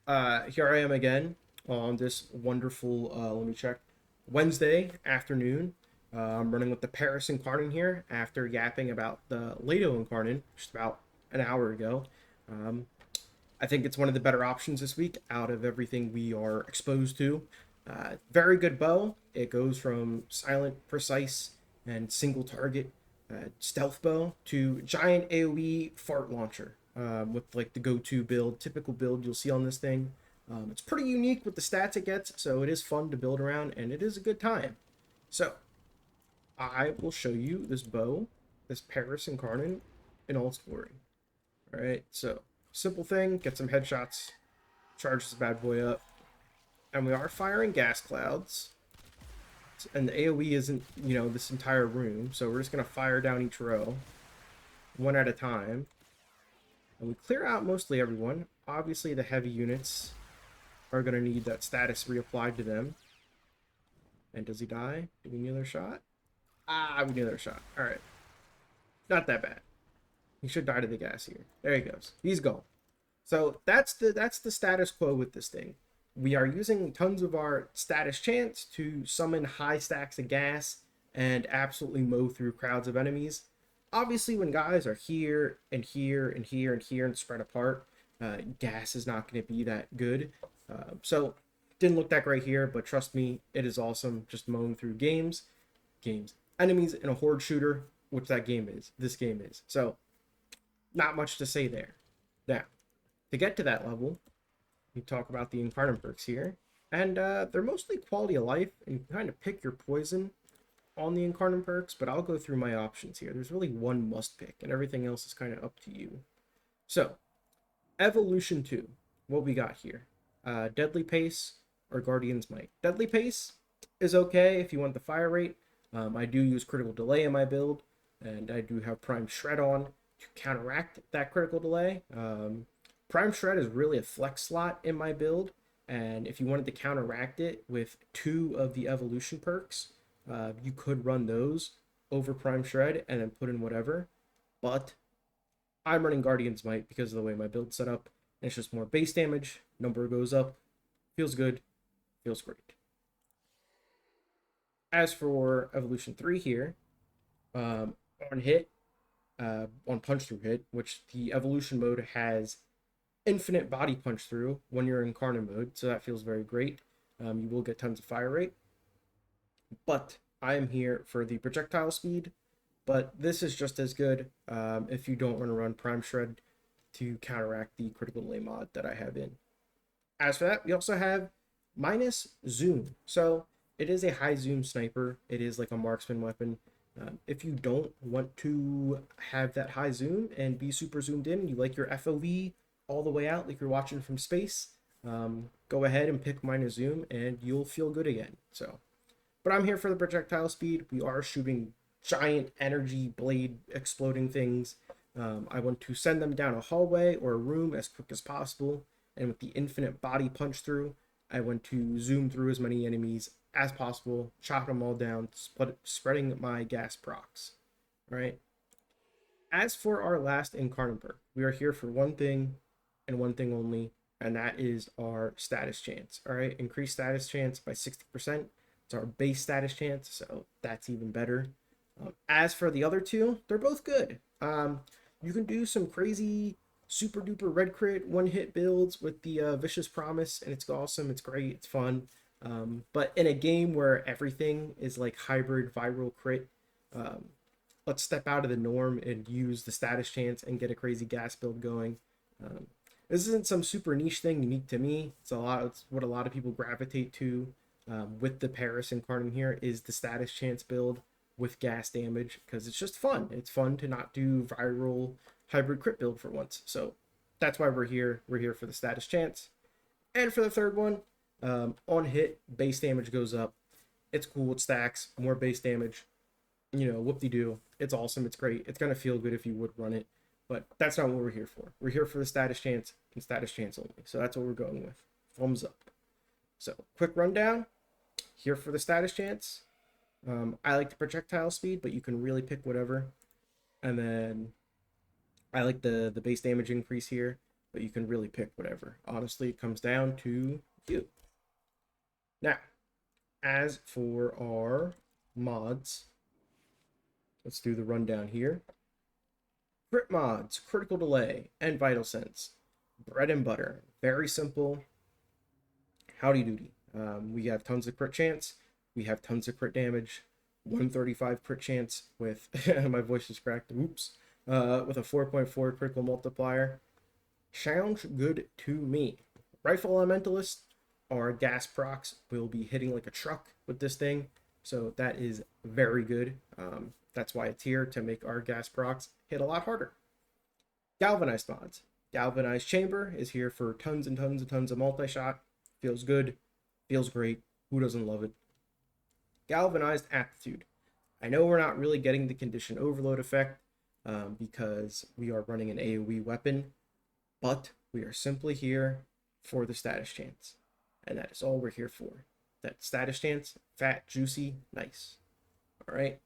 Here I am again on this wonderful, let me check, Wednesday afternoon. I'm running with the Paris Incarnon here after yapping about the Lato Incarnon just about an hour ago. Um, I think it's one of the better options this week out of everything we are exposed to. Very good bow. It goes from silent, precise, and single target stealth bow to giant AoE fart launcher with like the go-to build, typical build you'll see on this thing. It's pretty unique with the stats it gets, so it is fun to build around and it is a good time. So I will show you this bow, this Paris Incarnon in all its glory. All right, so simple thing, get some headshots, charge this bad boy up, and we are firing gas clouds. And the AoE isn't, this entire room, so we're just gonna fire down each row, one at a time, and we clear out mostly everyone. Obviously, the heavy units are gonna need that status reapplied to them. And does he die? Do we need another shot? Ah, we need another shot. All right, not that bad. He should die to the gas here. There he goes. He's gone. So that's the status quo with this thing. We are using tons of our status chance to summon high stacks of gas and absolutely mow through crowds of enemies. Obviously, when guys are here and here and here and here and spread apart, gas is not going to be that good. So didn't look that great here, but trust me, it is awesome. Just mowing through enemies in a horde shooter, which that game is. This game is. So not much to say there. Now, to get to that level, we talk about the Incarnon Perks here, and they're mostly quality of life, and you kind of pick your poison on the Incarnon Perks, but I'll go through my options here. There's really one must pick, and everything else is kind of up to you. So, Evolution 2, what we got here? Deadly Pace or Guardian's Might. Deadly Pace is okay if you want the fire rate. I do use Critical Delay in my build, and I do have Prime Shred on to counteract that critical delay. Prime Shred is really a flex slot in my build, and if you wanted to counteract it with two of the evolution perks, you could run those over Prime Shred and then put in whatever. But I'm running Guardian's Might because of the way my build's set up, and it's just more base damage, number goes up, feels good, feels great. As for Evolution 3 here, on hit, on punch through hit, which the evolution mode has infinite body punch through when you're in Incarnon mode, so that feels very great. You will get tons of fire rate, but I am here for the projectile speed. But this is just as good if you don't want to run Prime Shred to counteract the critical delay mod that I have in. As for that, we also have minus zoom. So it is a high zoom sniper. It is like a marksman weapon. If you don't want to have that high zoom and be super zoomed in, you like your FOV all the way out like you're watching from space, go ahead and pick minus zoom and you'll feel good again. So, but I'm here for the projectile speed. We are shooting giant energy blade exploding things. I want to send them down a hallway or a room as quick as possible, and with the infinite body punch through, I want to zoom through as many enemies as possible, chop them all down, spreading my gas procs. Right. As for our last Incarnon perk, we are here for one thing and one thing only, and that is our status chance. All right, increased status chance by 60%. It's our base status chance, so that's even better. As for the other two, they're both good. You can do some crazy super duper red crit one hit builds with the Vicious Promise, and it's awesome, it's great, it's fun. But in a game where everything is like hybrid viral crit, let's step out of the norm and use the status chance and get a crazy gas build going. This isn't some super niche thing unique to me. It's what a lot of people gravitate to with the Paris Incarnon here is the status chance build with gas damage because it's just fun. It's fun to not do viral hybrid crit build for once. So that's why we're here. We're here for the status chance. And for the third one, on hit, base damage goes up. It's cool. It stacks more base damage. Whoop-de-doo. It's awesome. It's great. It's going to feel good if you would run it. But that's not what we're here for. We're here for the status chance and status chance only. So that's what we're going with. Thumbs up. So quick rundown. Here for the status chance. I like the projectile speed, but you can really pick whatever. And then I like the base damage increase here. but you can really pick whatever. Honestly, it comes down to you. Now, as for our mods, let's do the rundown here. Crit mods, critical delay, and vital sense. Bread and butter. Very simple. Howdy doody. We have tons of crit chance. We have tons of crit damage. 135 crit chance with my voice is cracked. Oops. With a 4.4 critical multiplier. Sounds good to me. Rifle Elementalist, our gas procs will be hitting like a truck with this thing. So that is very good. That's why it's here, to make our gas procs hit a lot harder. Galvanized mods. Galvanized Chamber is here for tons and tons and tons of multi-shot. Feels good. Feels great. Who doesn't love it? Galvanized Aptitude. I know we're not really getting the condition overload effect because we are running an AoE weapon, but we are simply here for the status chance. And that is all we're here for. That status chance, fat, juicy, nice. All right.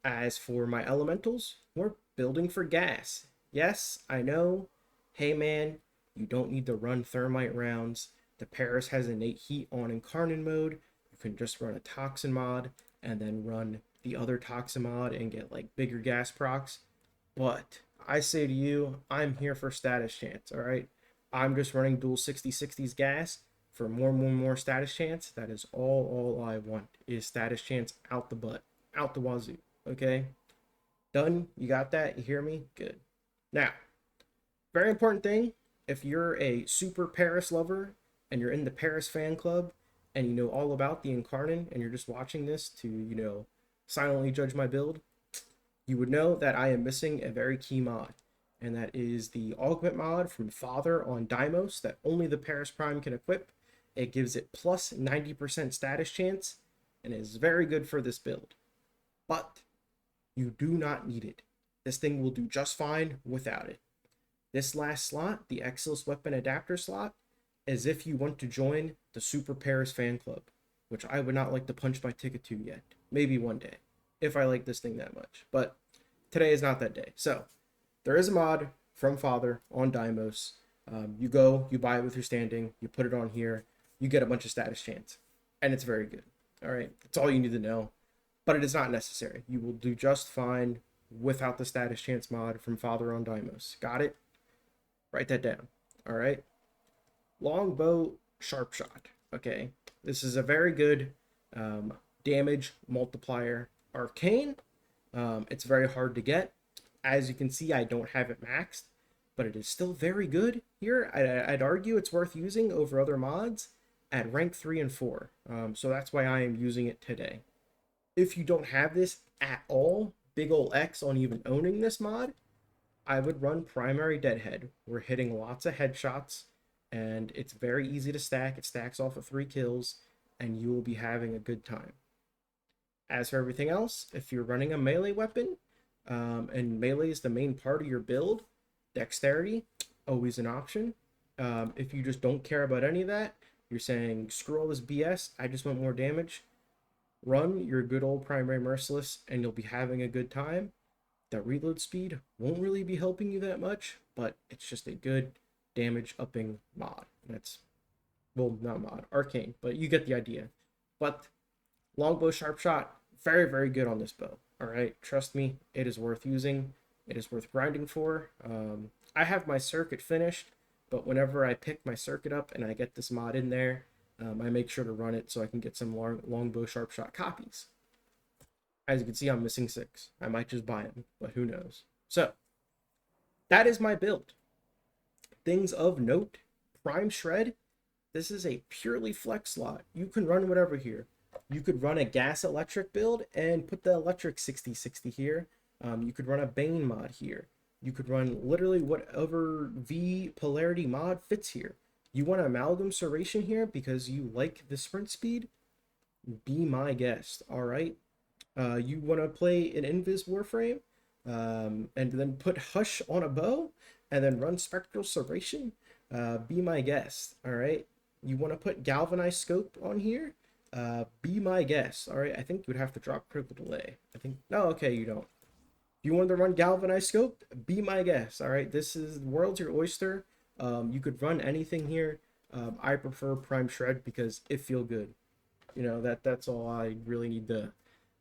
As for my elementals, we're building for gas. Yes, I know. Hey man, you don't need to run thermite rounds. The Paris has innate heat on Incarnon mode. You can just run a toxin mod and then run the other toxin mod and get like bigger gas procs. But I say to you, I'm here for status chance, all right? I'm just running dual 60/60s gas for more status chance. That is all I want, is status chance out the butt, out the wazoo, okay? Done? You got that? You hear me? Good. Now, very important thing, if you're a super Paris lover and you're in the Paris fan club and you know all about the Incarnon and you're just watching this to, you know, silently judge my build, you would know that I am missing a very key mod, and that is the augment mod from Father on Deimos that only the Paris Prime can equip. It gives it plus 90% status chance and is very good for this build. But you do not need it. This thing will do just fine without it. This last slot, the Exilus Weapon Adapter slot, is if you want to join the Super Paris fan club, which I would not like to punch my ticket to yet. Maybe one day, if I like this thing that much. But today is not that day. So, there is a mod from Father on Deimos. You go, you buy it with your standing, you put it on here, you get a bunch of status chance. And it's very good. Alright, that's all you need to know. But it is not necessary. You will do just fine without the status chance mod from Father on Deimos. Got it? Write that down. Alright? Longbow Sharp Shot. Okay, this is a very good damage multiplier arcane. It's very hard to get. As you can see, I don't have it maxed, but it is still very good here. I'd argue it's worth using over other mods at rank 3 and 4. So that's why I am using it today. If you don't have this at all, big ol' X on even owning this mod, I would run Primary Deadhead. We're hitting lots of headshots, and it's very easy to stack. It stacks off of 3 kills, and you will be having a good time. As for everything else, if you're running a melee weapon, and melee is the main part of your build, dexterity, always an option. If you just don't care about any of that, you're saying, screw all this BS, I just want more damage, run your good old Primary Merciless, and you'll be having a good time. That reload speed won't really be helping you that much, but it's just a good damage upping mod. That's, well, not mod, arcane, but you get the idea. But Longbow Sharp Shot, very, very good on this bow. All right, trust me, it is worth using. It is worth grinding for. I have my circuit finished, but whenever I pick my circuit up and I get this mod in there, I make sure to run it so I can get some Longbow Sharp Shot copies. As you can see, I'm missing 6. I might just buy them, but who knows. So, that is my build. Things of note, Prime Shred. This is a purely flex slot. You can run whatever here. You could run a gas electric build and put the electric 60/60 here. You could run a Bane mod here. You could run literally whatever V polarity mod fits here. You want Amalgam Serration here because you like the sprint speed? Be my guest, all right? You want to play an Invis Warframe and then put Hush on a bow and then run Spectral Serration? Be my guest, all right? You want to put Galvanized Scope on here? Be my guest, all right? I think you would have to drop Critical Delay. I think, no, okay, you don't. If you want to run Galvanized Scope, be my guest, all right? This is, the world's your oyster. You could run anything here. I prefer Prime Shred because it feel good. You know, that's all I really need to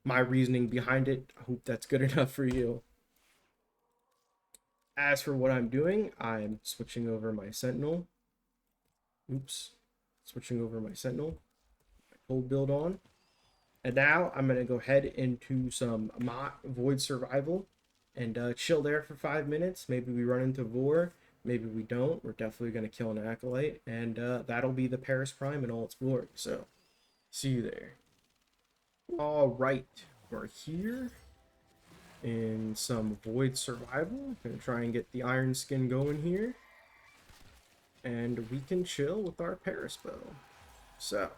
my reasoning behind it. I hope that's good enough for you. As for what I'm doing, I'm switching over my Sentinel. Oops. Switching over my Sentinel. My cold build on. And now I'm going to go ahead into some Void Survival and chill there for 5 minutes. Maybe we run into Vor. Maybe we don't. We're definitely going to kill an Acolyte. And that'll be the Paris Prime in all its glory. So, see you there. Alright. We're here in some Void Survival. Gonna try and get the Iron Skin going here. And we can chill with our Paris bow. So,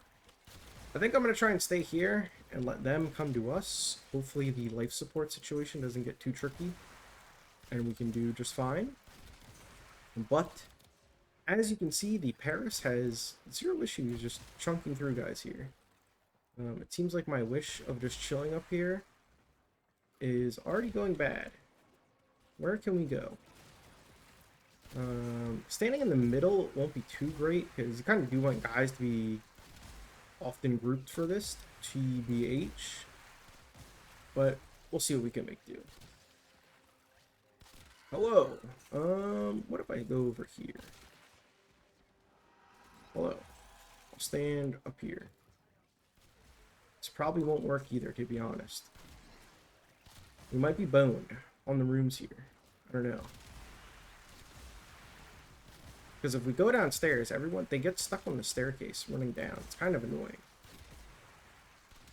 I think I'm going to try and stay here and let them come to us. Hopefully the life support situation doesn't get too tricky. And we can do just fine. But, as you can see, the Paris has zero issues just chunking through guys here. It seems like my wish of just chilling up here is already going bad. Where can we go? Standing in the middle won't be too great because you kind of do want guys to be often grouped for this, TBH. But we'll see what we can make do. Hello. What if I go over here? Hello. I'll stand up here. This probably won't work either, to be honest. We might be boned on the rooms here. I don't know. Because if we go downstairs, they get stuck on the staircase running down. It's kind of annoying.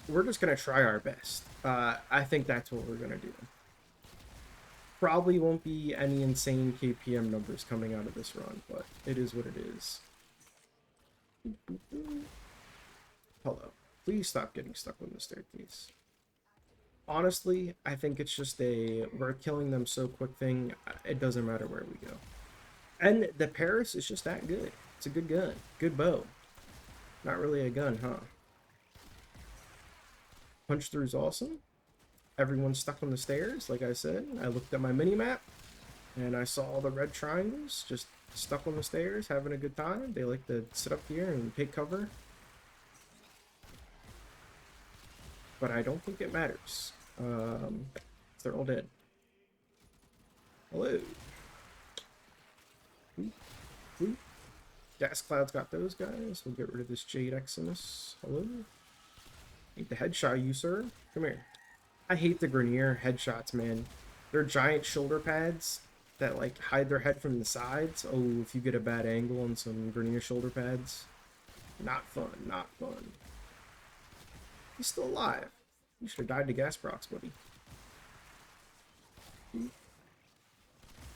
We're just going to try our best. I think that's what we're going to do. Probably won't be any insane KPM numbers coming out of this run, but it is what it is. Hello. Please stop getting stuck on the staircase. Honestly, I think it's just we're killing them so quick thing. It doesn't matter where we go. And the Paris is just that good. It's a good gun. Good bow. Not really a gun, huh? Punch through is awesome. Everyone's stuck on the stairs, like I said. I looked at my mini-map, and I saw all the red triangles just stuck on the stairs, having a good time. They like to sit up here and take cover. But I don't think it matters. They're all dead. Hello. Ooh. Gas Cloud's got those guys. We'll get rid of this Jade Eximus. Hello. Hate the headshot you, sir. Come here. I hate the Grenier headshots, man. They're giant shoulder pads that like hide their head from the sides. Oh, if you get a bad angle on some Grenier shoulder pads. Not fun, not fun. He's still alive. You should have died to gas procs, buddy.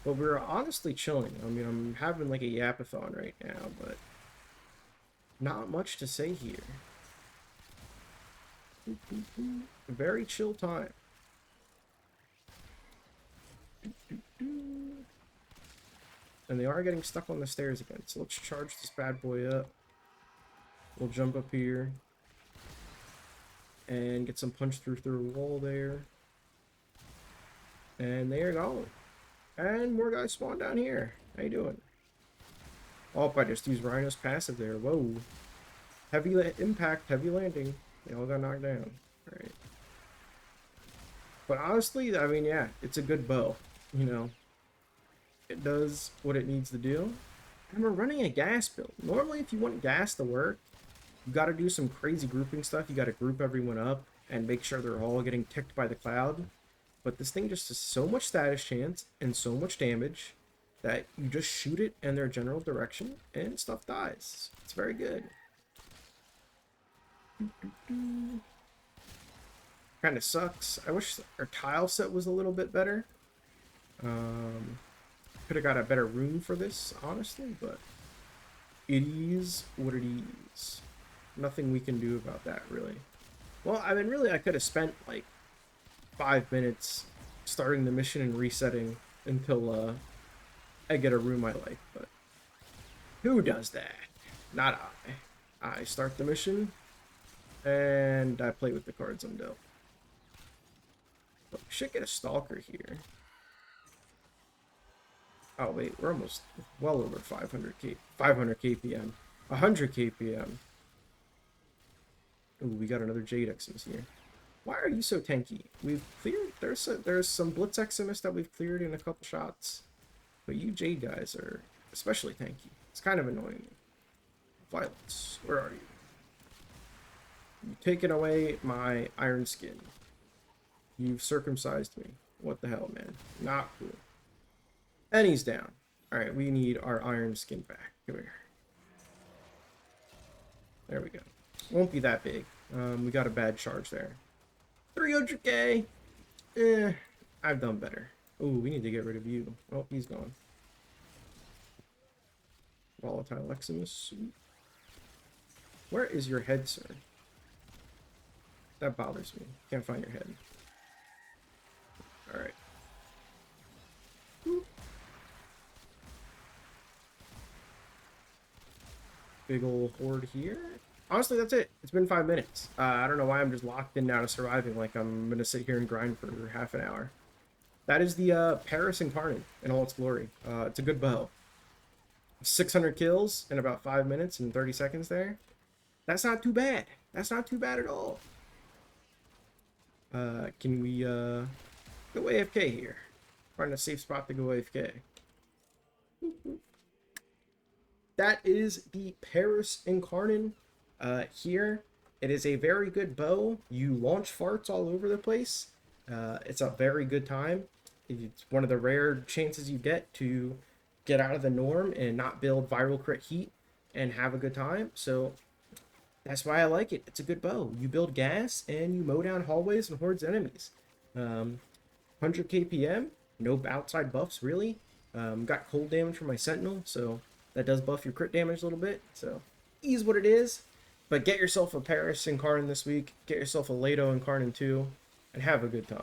But we're honestly chilling. I mean, I'm having like a yapathon right now, but not much to say here. A very chill time. And they are getting stuck on the stairs again, so let's charge this bad boy up. We'll jump up here and get some punch through a wall there. And there you go. And more guys spawn down here. How you doing? Oh, I just used Rhino's passive there. Whoa. Heavy impact, heavy landing. They all got knocked down. Alright. But honestly, I mean, yeah, it's a good bow. You know, it does what it needs to do. And we're running a gas build. Normally, if you want gas to work, you got to do some crazy grouping stuff. You got to group everyone up and make sure they're all getting ticked by the cloud. But this thing just has so much status chance and so much damage that you just shoot it in their general direction and stuff dies. It's very good. Kind of sucks. I wish our tile set was a little bit better. Could have got a better room for this, honestly, but it is what it is. Nothing we can do about that, really. Well, I mean, really, I could have spent like 5 minutes starting the mission and resetting until I get a room I like, but who does that? Not I. I start the mission and I play with the cards I'm dealt. But we should get a stalker here. Oh wait, we're almost well over 500 kpm, 100 kpm. Ooh, we got another Jade Eximus here. Why are you so tanky? We've cleared. There's some Blitz Eximus that we've cleared in a couple shots, but you Jade guys are especially tanky. It's kind of annoying me. Violence, where are you? You've taken away my iron skin. You've circumcised me. What the hell, man? Not cool. And he's down. Alright, we need our iron skin back. Come here. There we go. Won't be that big. We got a bad charge there. 300k! I've done better. Ooh, we need to get rid of you. Oh, he's gone. Volatile Eximus. Where is your head, sir? That bothers me. Can't find your head. Alright. Big ol' horde here. Honestly, that's it. It's been 5 minutes. I don't know why I'm just locked in now to surviving like I'm gonna sit here and grind for half an hour. That is the Paris Incarnon in all its glory. It's a good bow. 600 kills in about 5 minutes and 30 seconds there. That's not too bad. That's not too bad at all. Can we go AFK here? Find a safe spot to go AFK. That is the Paris Incarnon here. It is a very good bow. You launch farts all over the place. It's a very good time. It's one of the rare chances you get to get out of the norm and not build viral crit heat and have a good time. So that's why I like it. It's a good bow. You build gas and you mow down hallways and hordes enemies. 100 kpm, no outside buffs really. Got cold damage from my sentinel, so that does buff your crit damage a little bit. So is what it is. But get yourself a Paris Incarnon this week. Get yourself a Lato Incarnon too, and have a good time.